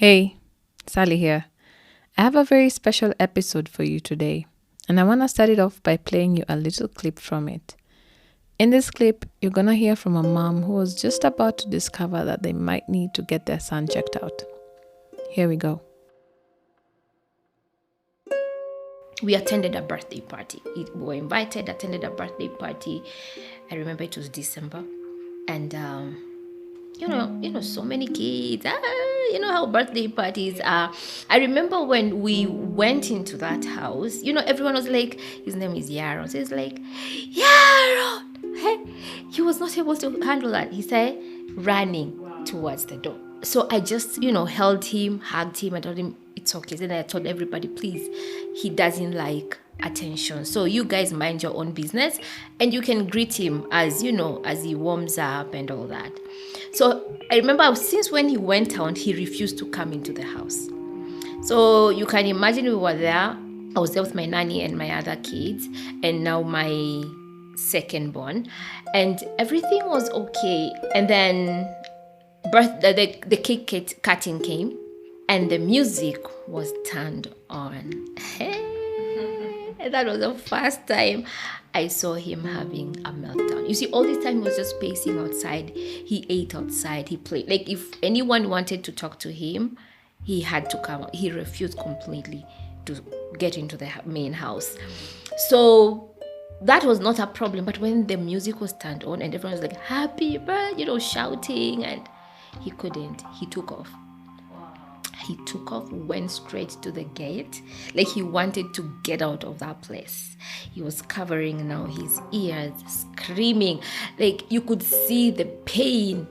Hey, Sally here. I have a very special episode for you today, and I want to start it off by playing you a little clip from it. In this clip, you're going to hear from a mom who was just about to discover that they might need to get their son checked out. Here we go. We attended a birthday party. We were invited, attended a birthday party. I remember it was December. And so many kids. You know how birthday parties are. I remember when we went into that house, everyone was like, his name is Yaron. So he's like, Yaron! Hey, he was not able to handle that. He said, running towards the door. So I just, held him, hugged him, and told him it's okay. Then I told everybody, please, he doesn't like attention. So you guys mind your own business, and you can greet him as he warms up and all that. So I remember since when he went out, he refused to come into the house. So you can imagine we were there. I was there with my nanny and my other kids, and now my second born, and everything was okay. And then the cake cutting came, and the music was turned on. That was the first time I saw him having a meltdown. You see, all this time he was just pacing outside. He ate outside. He played. Like, if anyone wanted to talk to him, he had to come. He refused completely to get into the main house. So that was not a problem. But when the music was turned on and everyone was like, happy birthday, shouting, and he couldn't. He took off. He took off, went straight to the gate. Like, he wanted to get out of that place. He was covering now his ears, screaming. Like, you could see the pain.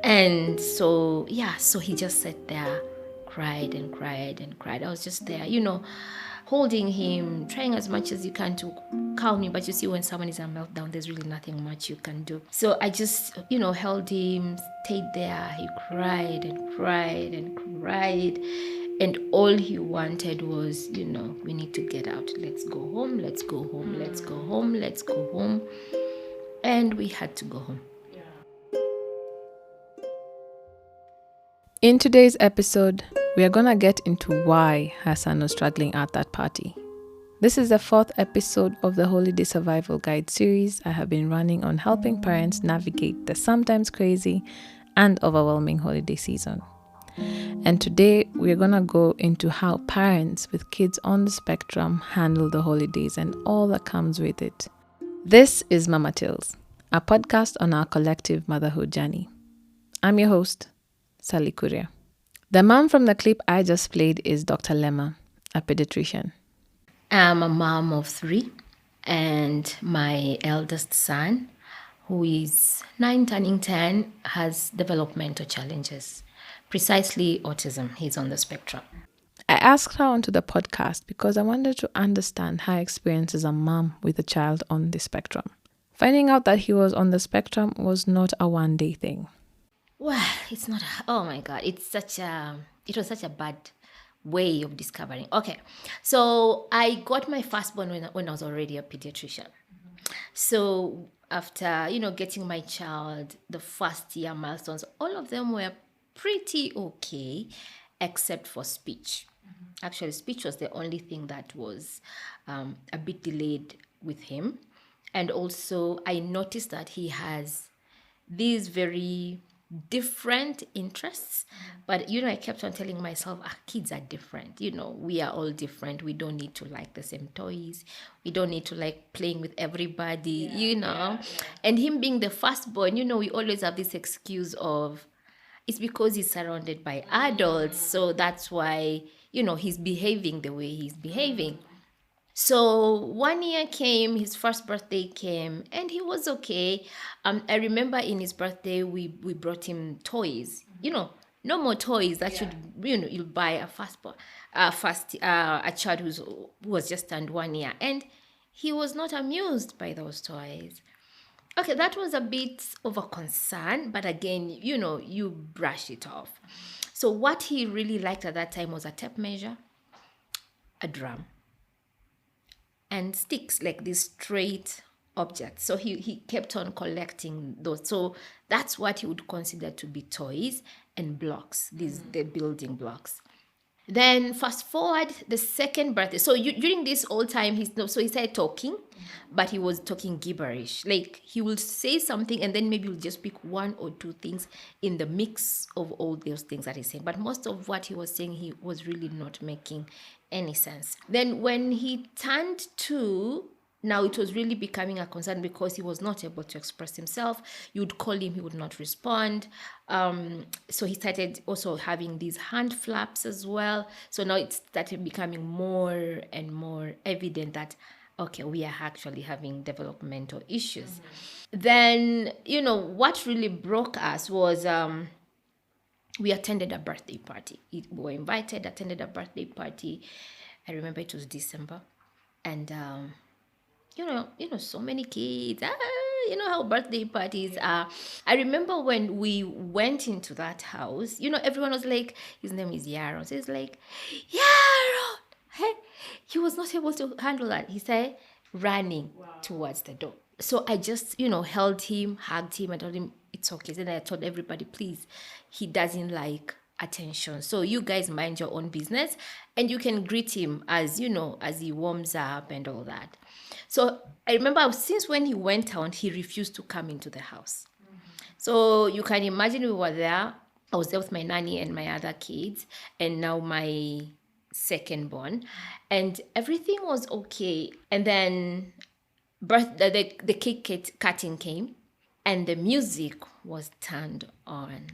And so he just sat there, cried and cried and cried. I was just there, holding him, trying as much as you can to calm him. But you see, when someone is in a meltdown, there's really nothing much you can do. So I just, held him, stayed there. He cried and cried and cried. And all he wanted was, we need to get out. Let's go home, let's go home, let's go home, let's go home. And we had to go home. In today's episode, we are going to get into why Hassan was struggling at that party. This is the fourth episode of the Holiday Survival Guide series I have been running on helping parents navigate the sometimes crazy and overwhelming holiday season. And today, we're going to go into how parents with kids on the spectrum handle the holidays and all that comes with it. This is Mama Tales, a podcast on our collective motherhood journey. I'm your host, Sally Kuria. The mom from the clip I just played is Dr. Lema, a pediatrician. I'm a mom of 3, and my eldest son, who is 9 turning 10, has developmental challenges, precisely autism. He's on the spectrum. I asked her onto the podcast because I wanted to understand her experience as a mom with a child on the spectrum. Finding out that he was on the spectrum was not a one-day thing. Well, it's not. Oh my God! It was such a bad way of discovering. Okay, so I got my firstborn when I was already a pediatrician. So after getting my child, the first year milestones, all of them were pretty okay, except for speech. Actually, speech was the only thing that was a bit delayed with him, and also I noticed that he has these very different interests, but I kept on telling myself, kids are different, we are all different. We don't need to like the same toys, we don't need to like playing with everybody. And him being the firstborn, we always have this excuse of it's because he's surrounded by adults, so that's why he's behaving the way he's behaving. So 1 year came, his first birthday came, and he was okay. I remember in his birthday, we brought him toys. No more toys. That should, you'll buy a child who was just turned 1 year. And he was not amused by those toys. Okay, that was a bit of a concern, but again, you brush it off. So what he really liked at that time was a tape measure, a drum, and sticks, like these straight objects. So he kept on collecting those. So that's what he would consider to be toys. and blocks, the building blocks. Then fast forward the second birthday. So during this whole time, so he started talking, but he was talking gibberish. Like he will say something and then maybe he'll just pick one or two things in the mix of all those things that he's saying. But most of what he was saying, he was really not making any sense. Then when he turned 2, now it was really becoming a concern because he was not able to express himself. You would call him, he would not respond. So he started also having these hand flaps as well. So now it started becoming more and more evident that, okay, we are actually having developmental issues. Then, what really broke us was we attended a birthday party. We were invited, attended a birthday party. I remember it was December. And so many kids. You know how birthday parties are. I remember when we went into that house, everyone was like, his name is Yaron. So it's like, Yaron! Hey, he was not able to handle that. He started running towards the door. So I just, held him, hugged him, and told him, it's okay. Then I told everybody, please, he doesn't like attention. So you guys mind your own business and you can greet him as, as he warms up and all that. So I remember since when he went out, he refused to come into the house. So you can imagine we were there. I was there with my nanny and my other kids, and now my second born, and everything was okay. And then the cake cutting came, and the music was turned on.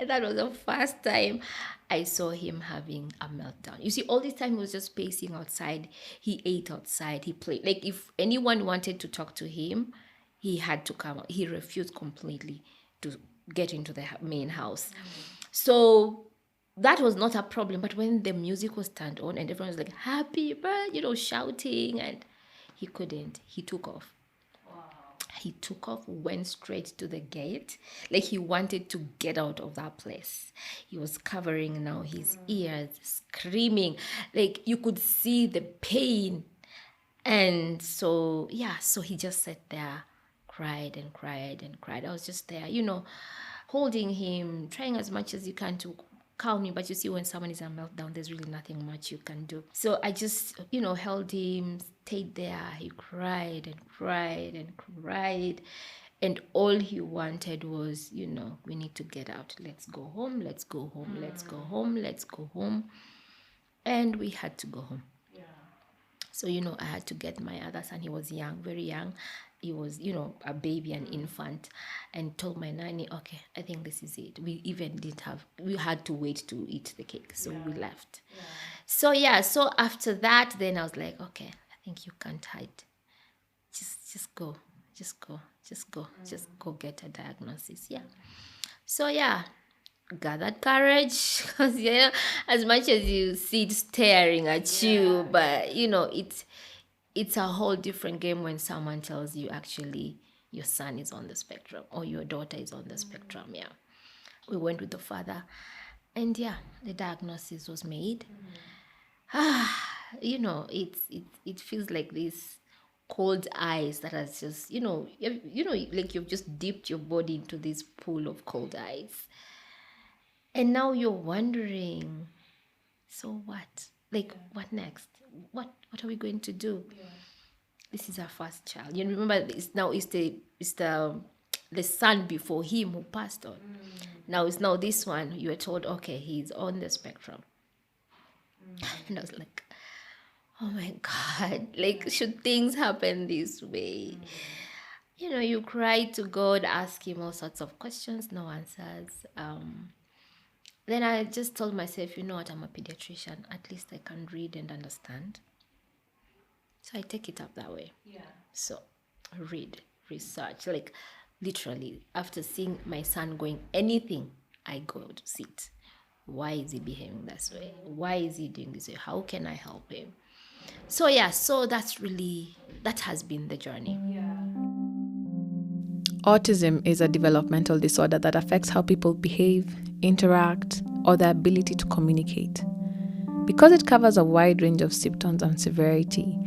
That was the first time I saw him having a meltdown. You see, all this time he was just pacing outside. He ate outside. He played. Like if anyone wanted to talk to him, he had to come out. He refused completely to get into the main house. So that was not a problem. But when the music was turned on and everyone was like, happy birthday, shouting, and he couldn't. He took off. He took off, went straight to the gate. Like he wanted to get out of that place. He was covering now his ears, screaming. Like you could see the pain. And so he just sat there, cried and cried and cried. I was just there, holding him, trying as much as you can to calm him. But you see, when someone is in a meltdown, there's really nothing much you can do. So I just, held him, stayed there. He cried and cried and cried. And all he wanted was, we need to get out. Let's go home. Let's go home. Let's go home. Let's go home. And we had to go home. Yeah. So, I had to get my other son. He was young, very young. He was, a baby, an infant, and told my nanny, okay, I think this is it. We even we had to wait to eat the cake. So we left. Yeah. So after that, then I was like, okay, I think you can't hide. Just go get a diagnosis. Yeah. So gathered courage, because as much as you see it staring at you, but it's a whole different game when someone tells you actually your son is on the spectrum or your daughter is on the spectrum. Yeah. We went with the father, and the diagnosis was made. It feels like this cold ice that has just, like you've just dipped your body into this pool of cold ice. And now you're wondering, so what? Like, what next? What are we going to do? Yeah. This is our first child. You remember, it's the son before him who passed on. Now it's this one. You were told, okay, he's on the spectrum. And I was like, oh my God, like, should things happen this way? You cry to God, ask him all sorts of questions, no answers. Then I just told myself, you know what, I'm a pediatrician. At least I can read and understand. So I take it up that way. Yeah. So read, research, like literally after seeing my son going anything, I go to sit. Why is he behaving this way? Why is he doing this way? How can I help him? So that has been the journey. Yeah. Autism is a developmental disorder that affects how people behave, interact, or their ability to communicate. Because it covers a wide range of symptoms and severity,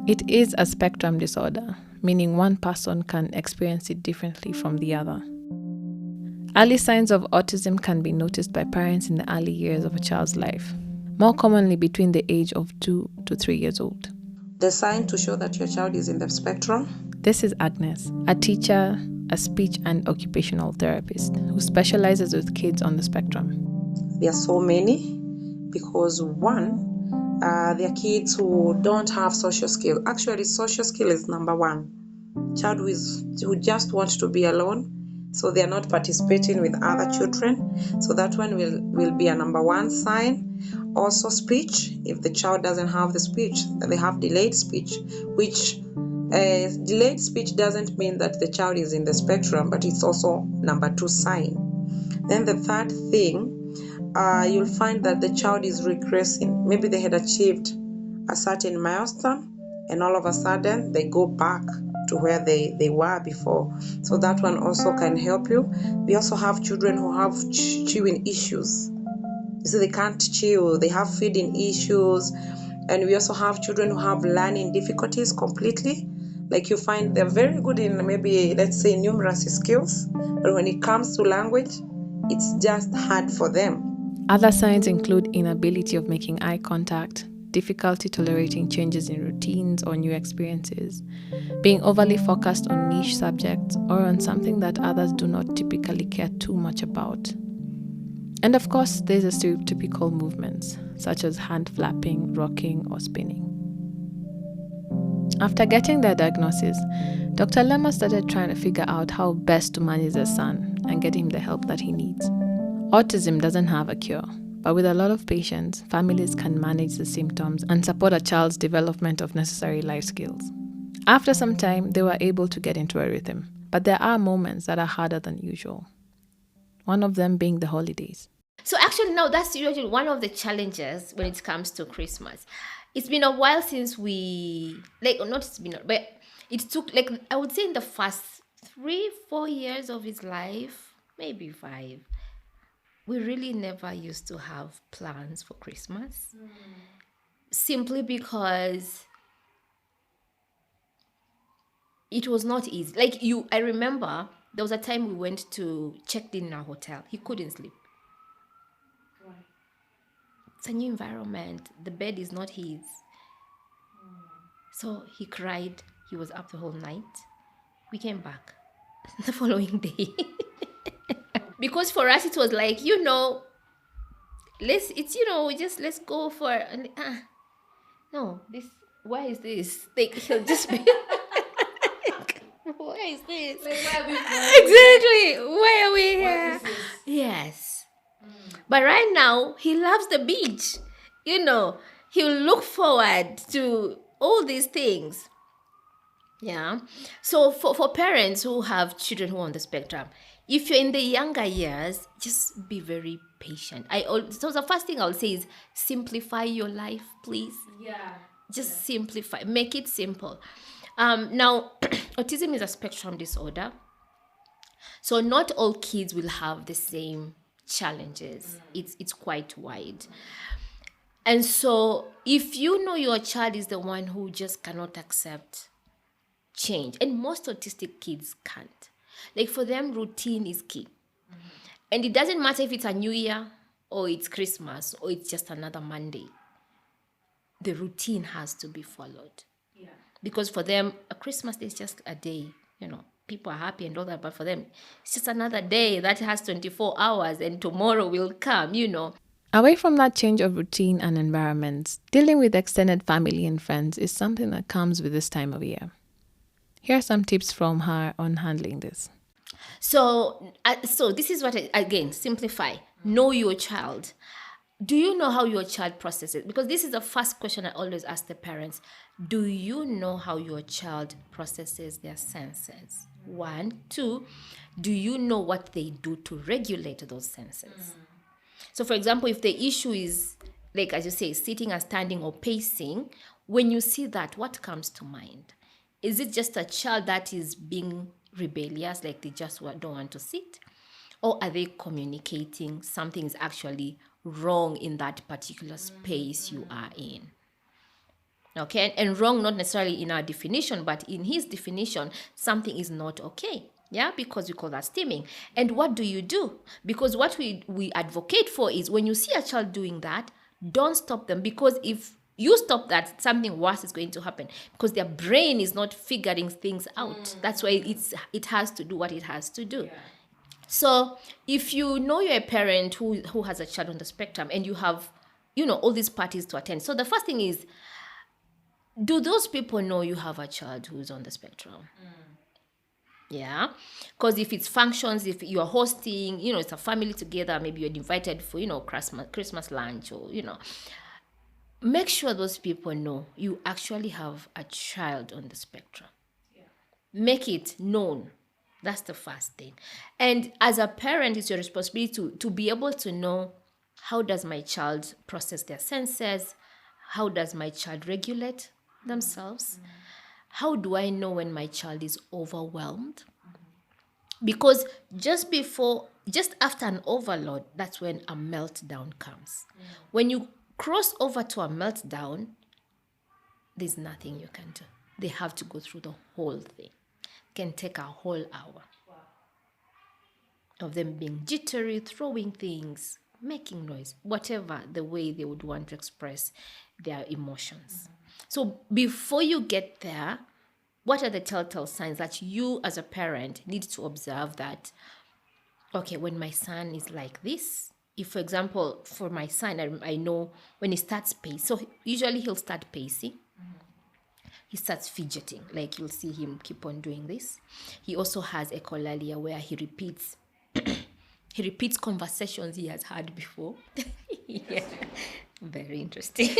it is a spectrum disorder, meaning one person can experience it differently from the other. Early signs of autism can be noticed by parents in the early years of a child's life, more commonly between the age of 2 to 3 years old. The sign to show that your child is in the spectrum. This is Agnes, a teacher, a speech and occupational therapist who specializes with kids on the spectrum. There are so many because one, there are kids who don't have social skills. Actually, social skill is number one. Child who just wants to be alone, so they are not participating with other children. So that one will be a number one sign. Also speech, if the child doesn't have the speech, they have delayed speech, which delayed speech doesn't mean that the child is in the spectrum, but it's also number two sign. Then the third thing, you'll find that the child is regressing. Maybe they had achieved a certain milestone and all of a sudden they go back to where they were before. So that one also can help you. We also have children who have chewing issues. You see, they can't chew, they have feeding issues. And we also have children who have learning difficulties completely. Like you find they're very good in maybe, let's say, numeracy skills, but when it comes to language, it's just hard for them. Other signs include inability of making eye contact, difficulty tolerating changes in routines or new experiences, being overly focused on niche subjects or on something that others do not typically care too much about. And of course, there's the stereotypical movements, such as hand flapping, rocking, or spinning. After getting their diagnosis, Dr. Lemma started trying to figure out how best to manage their son and get him the help that he needs. Autism doesn't have a cure, but with a lot of patience, families can manage the symptoms and support a child's development of necessary life skills. After some time, they were able to get into a rhythm, but there are moments that are harder than usual. One of them being the holidays. So actually, no, that's usually one of the challenges when it comes to Christmas. It's been a while since but it took, I would say in the first 3-4 years of his life, maybe 5, we really never used to have plans for Christmas. Simply because it was not easy. I remember there was a time we went to checked in a hotel. He couldn't sleep. It's a new environment. The bed is not his. So he cried. He was up the whole night. We came back the following day. Because for us it was like, let's go for no, this, why is this? He'll just be why is this? Exactly. Why are we here? Yes. But right now, he loves the beach. He'll look forward to all these things. Yeah. So for parents who have children who are on the spectrum, if you're in the younger years, just be very patient. So the first thing I'll say is simplify your life, please. Yeah. Just simplify. Make it simple. Now, autism is a spectrum disorder. So not all kids will have the same challenges. It's quite wide. And so if you know your child is the one who just cannot accept change, and most autistic kids can't. For them, routine is key. And it doesn't matter if it's a New Year or it's Christmas or it's just another Monday. The routine has to be followed. Yeah. Because for them, a Christmas is just a day. People are happy and all that, but for them, it's just another day that has 24 hours and tomorrow will come. Away from that change of routine and environments, dealing with extended family and friends is something that comes with this time of year. Here are some tips from her on handling this. So this is what, again, simplify. Know your child. Do you know how your child processes? Because this is the first question I always ask the parents. Do you know how your child processes their senses? 1, 2, do you know what they do to regulate those senses? So, for example, if the issue is, as you say, sitting and standing or pacing, when you see that, what comes to mind? Is it just a child that is being rebellious, they just don't want to sit? Or are they communicating something is actually wrong in that particular space you are in? Okay, and wrong not necessarily in our definition, but in his definition, something is not okay. Yeah, because we call that stimming. And what do? Because what we advocate for is when you see a child doing that, don't stop them, because if you stop that, something worse is going to happen, because their brain is not figuring things out. That's why it has to do what it has to do. So if you know you're a parent who has a child on the spectrum and you have, all these parties to attend. So the first thing is, do those people know you have a child who's on the spectrum? Yeah, because if it's functions, if you're hosting, it's a family together, maybe you're invited for, Christmas lunch, or, make sure those people know you actually have a child on the spectrum. Make it known. That's the first thing. And as a parent, it's your responsibility to be able to know, how does my child process their senses? How does my child regulate themselves? How do I know when my child is overwhelmed? Because just after an overload, that's when a meltdown comes. When you cross over to a meltdown, there's nothing you can do. They have to go through the whole thing. It can take a whole hour of them being jittery, throwing things, making noise, whatever the way they would want to express their emotions. So before you get there, what are the telltale signs that you as a parent need to observe that, okay, when my son is like this, if, for example, for my son, I know when he starts pacing, so usually he'll start pacing. He starts fidgeting, like you'll see him keep on doing this. He also has echolalia, where he repeats conversations he has had before. Yeah, very interesting.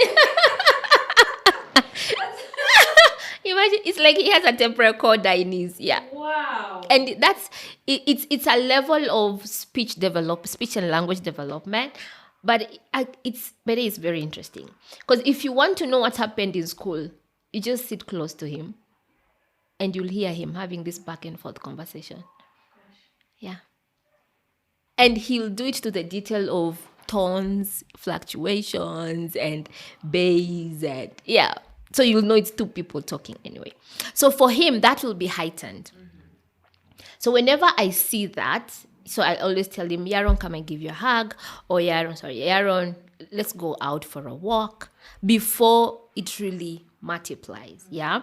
Imagine, it's like he has a temporal corda in his, Wow. and that's it's a level of speech and language development, but it's very interesting, because if you want to know what happened in school, you just sit close to him and you'll hear him having this back and forth conversation. Yeah. And he'll do it to the detail of tones, fluctuations, and bass, and yeah. So you'll know it's two people talking anyway. So for him, that will be heightened. So whenever I see that, so I always tell him, Yaron, come and give you a hug, or Yaron, let's go out for a walk, before it really multiplies. Yeah.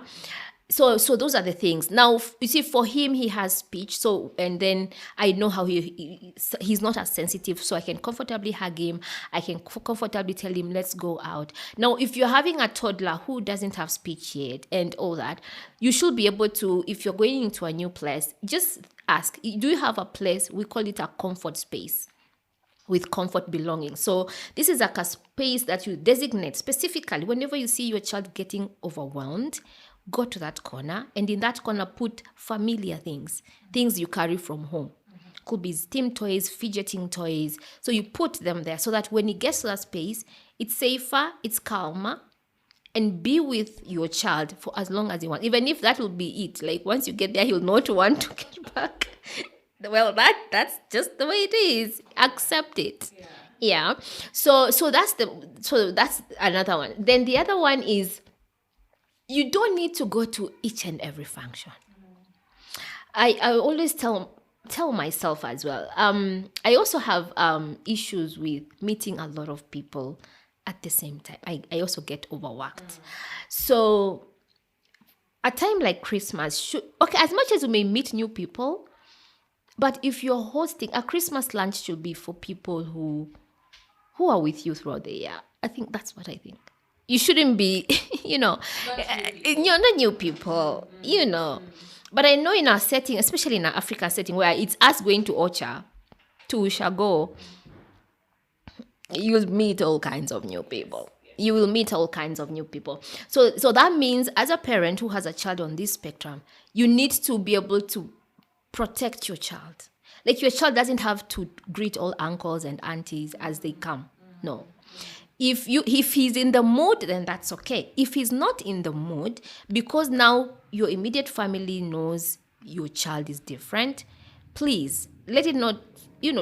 So those are the things. Now, you see, for him, he has speech. So, and then I know how he's not as sensitive. So I can comfortably hug him. I can comfortably tell him, let's go out. Now, if you're having a toddler who doesn't have speech yet and all that, you should be able to, if you're going into a new place, just ask, do you have a place? We call it a comfort space with comfort belonging. So this is like a space that you designate specifically whenever you see your child getting overwhelmed. Go to that corner, and in that corner put familiar things you carry from home. Could be steam toys, fidgeting toys. So you put them there so that when he gets to that space, it's safer, it's calmer, and be with your child for as long as you want. Even if that will be it. Like once you get there, he'll not want to get back. Well, that's just the way it is. Accept it. Yeah. So that's another one. Then the other one is, you don't need to go to each and every function. I always tell myself as well. I also have issues with meeting a lot of people at the same time. I also get overworked. So a time like Christmas as much as you may meet new people, but if you're hosting a Christmas lunch, should be for people who are with you throughout the year. I think that's what I think. You shouldn't be, you're not new people, But I know in our setting, especially in our African setting, where it's us going to Ocha, to Ushago, you'll meet all kinds of new people. You will meet all kinds of new people. So that means, as a parent who has a child on this spectrum, you need to be able to protect your child. Like, your child doesn't have to greet all uncles and aunties as they come. No. If he's in the mood, then that's okay. If he's not in the mood, because now your immediate family knows your child is different, please let it not,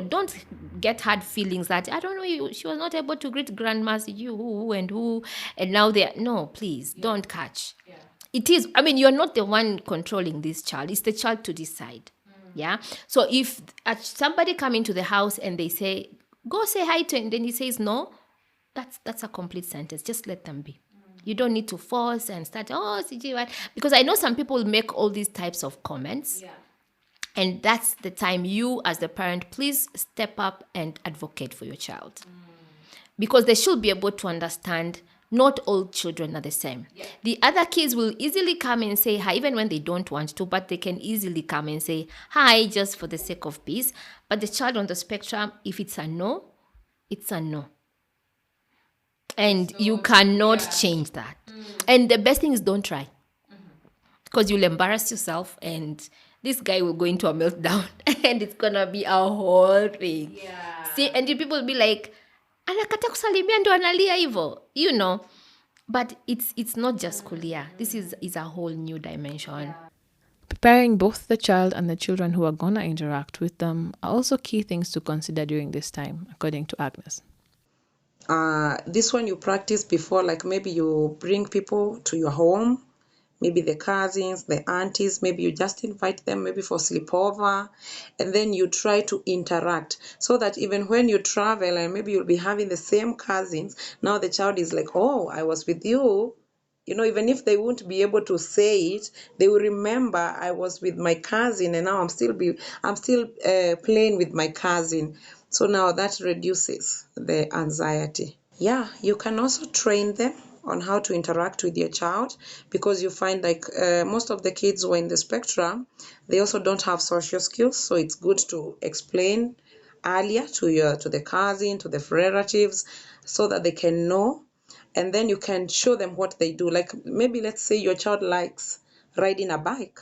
don't get hard feelings that, I don't know, she was not able to greet grandmas, who, and now no, please, don't catch. Yeah. It is, you're not the one controlling this child. It's the child to decide. Yeah. So if somebody come into the house and they say, go say hi to him, and then he says no, that's a complete sentence. Just let them be. You don't need to force and start, oh, CG, what? Because I know some people make all these types of comments. Yeah. And that's the time you, as the parent, please step up and advocate for your child. Because they should be able to understand not all children are the same. Yeah. The other kids will easily come and say hi, even when they don't want to, but they can easily come and say hi just for the sake of peace. But the child on the spectrum, if it's a no, it's a no. And you cannot change that. And the best thing is don't try. Because you'll embarrass yourself and this guy will go into a meltdown and it's gonna be a whole thing. Yeah. See, and the people will be like, anakata kusalimia ndo analia hivyo, you know. But it's not just kulia. This is a whole new dimension. Preparing both the child and the children who are going to interact with them are also key things to consider during this time, according to Agnes. This one you practice before, like maybe you bring people to your home, maybe the cousins, the aunties, maybe you just invite them maybe for sleepover, and then you try to interact so that even when you travel and maybe you'll be having the same cousins, now the child is like, oh, I was with you. You know, even if they won't be able to say it, they will remember I was with my cousin and now I'm still playing with my cousin. So now that reduces the anxiety. Yeah, you can also train them on how to interact with your child, because you find like most of the kids who are in the spectrum, they also don't have social skills. So it's good to explain earlier to the cousin, to the relatives, so that they can know, and then you can show them what they do. Like maybe let's say your child likes riding a bike.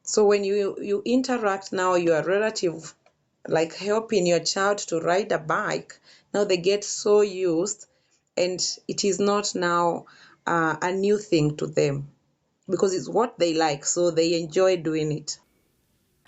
So when you interact now, your relative like helping your child to ride a bike, now they get so used, and it is not now a new thing to them because it's what they like, so they enjoy doing it.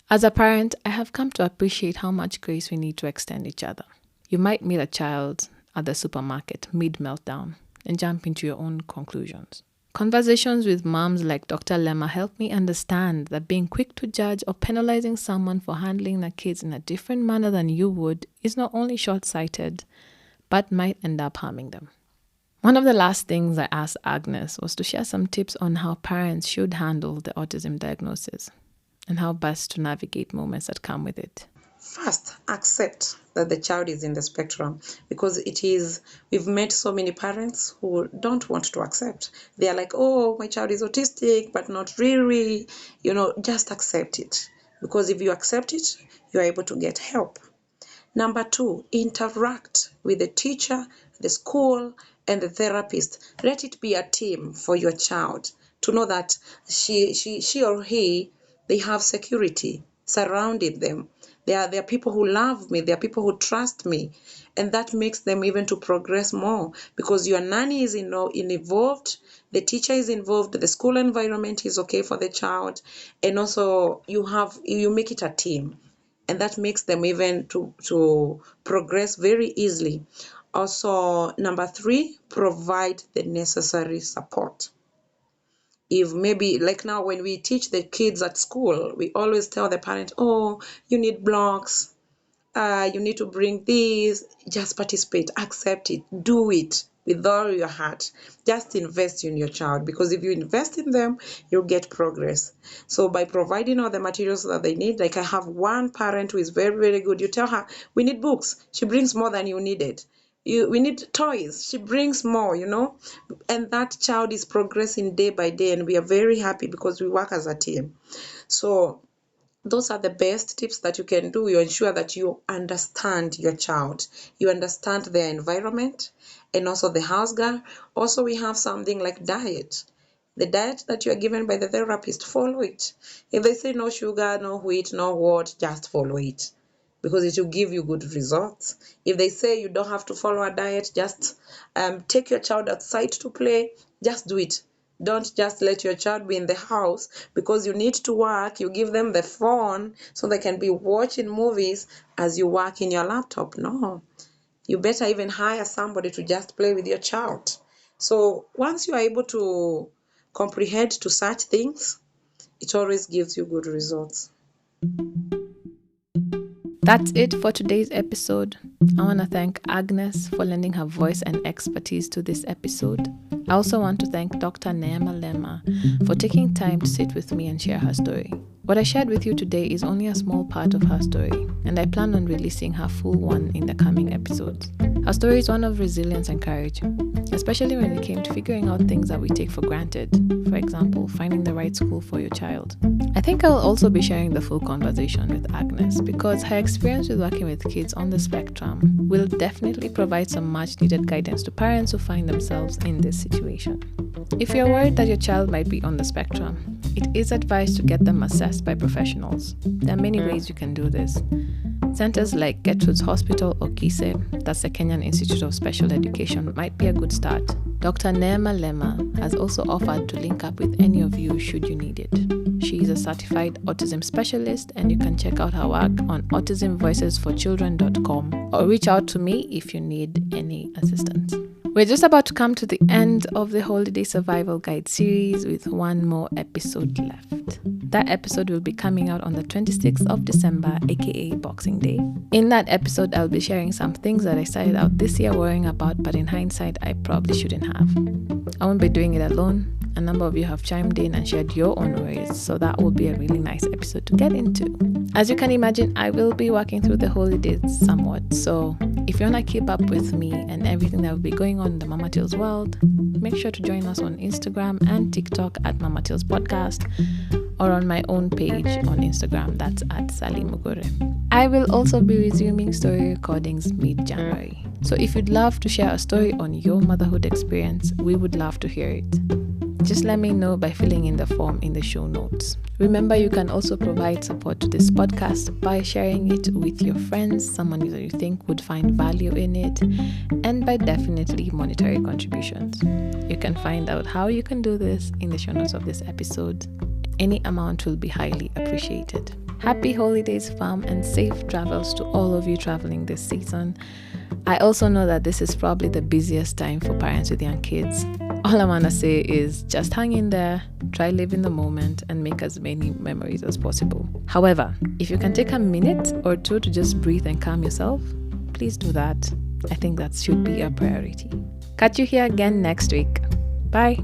As a parent, I have come to appreciate how much grace we need to extend each other. You might meet a child at the supermarket mid-meltdown and jump into your own conclusions. Conversations with moms like Dr. Lemma help me understand that being quick to judge or penalizing someone for handling their kids in a different manner than you would is not only short-sighted, but might end up harming them. One of the last things I asked Agnes was to share some tips on how parents should handle the autism diagnosis and how best to navigate moments that come with it. First, accept that the child is in the spectrum, because we've met so many parents who don't want to accept. They are like, oh, my child is autistic, but not really. Just accept it, because if you accept it, you are able to get help. Number two, interact with the teacher, the school, and the therapist. Let it be a team for your child to know that she or he, they have security surrounding them. There are people who love me. There are people who trust me. And that makes them even to progress more, because your nanny is involved, the teacher is involved, the school environment is okay for the child, and also you make it a team, and that makes them even to progress very easily. Also, number three, provide the necessary support. If maybe like now when we teach the kids at school, we always tell the parent, oh, you need blocks, you need to bring this. Just participate, accept it, do it with all your heart. Just invest in your child, because if you invest in them, you'll get progress. So by providing all the materials that they need, like I have one parent who is very, very good. You tell her, we need books, she brings more than you needed. We need toys, she brings more, and that child is progressing day by day, and we are very happy because we work as a team. So those are the best tips that you can do. You ensure that you understand your child, you understand their environment, and also the house girl. Also, we have something like diet. The diet that you are given by the therapist, follow it. If they say no sugar, no wheat, no what, just follow it, because it will give you good results. If they say you don't have to follow a diet, just take your child outside to play, just do it. Don't just let your child be in the house because you need to work. You give them the phone so they can be watching movies as you work in your laptop. No, you better even hire somebody to just play with your child. So once you are able to comprehend to such things, it always gives you good results. That's it for today's episode. I want to thank Agnes for lending her voice and expertise to this episode. I also want to thank Dr. Neema Lema for taking time to sit with me and share her story. What I shared with you today is only a small part of her story, and I plan on releasing her full one in the coming episodes. Her story is one of resilience and courage, especially when it came to figuring out things that we take for granted. For example, finding the right school for your child. I think I'll also be sharing the full conversation with Agnes because her experience with working with kids on the spectrum will definitely provide some much needed guidance to parents who find themselves in this situation. If you're worried that your child might be on the spectrum, it is advised to get them assessed by professionals. There are many ways you can do this. Centers like Gertrude's Hospital or KISE, that's the Kenyan Institute of Special Education, might be a good start. Dr. Neema Lema has also offered to link up with any of you should you need it. She is a certified autism specialist, and you can check out her work on autismvoicesforchildren.com or reach out to me if you need any assistance. We're just about to come to the end of the Holiday Survival Guide series with one more episode left. That episode will be coming out on the 26th of December, aka Boxing Day. In that episode, I'll be sharing some things that I started out this year worrying about, but in hindsight, I probably shouldn't have. I won't be doing it alone. A number of you have chimed in and shared your own worries, so that will be a really nice episode to get into. As you can imagine, I will be working through the holidays somewhat, so if you want to keep up with me and everything that will be going on in the Mama Tales world, make sure to join us on Instagram and TikTok at Mama Tales Podcast, or on my own page on Instagram, that's at Sally Mugore. I will also be resuming story recordings mid-January. So if you'd love to share a story on your motherhood experience, we would love to hear it. Just let me know by filling in the form in the show notes. Remember, you can also provide support to this podcast by sharing it with your friends, someone that you think would find value in it, and by definitely monetary contributions. You can find out how you can do this in the show notes of this episode. Any amount will be highly appreciated. Happy holidays, fam, and safe travels to all of you traveling this season. I also know that this is probably the busiest time for parents with young kids. All I want to say is just hang in there, try live in the moment, and make as many memories as possible. However, if you can take a minute or two to just breathe and calm yourself, please do that. I think that should be a priority. Catch you here again next week. Bye.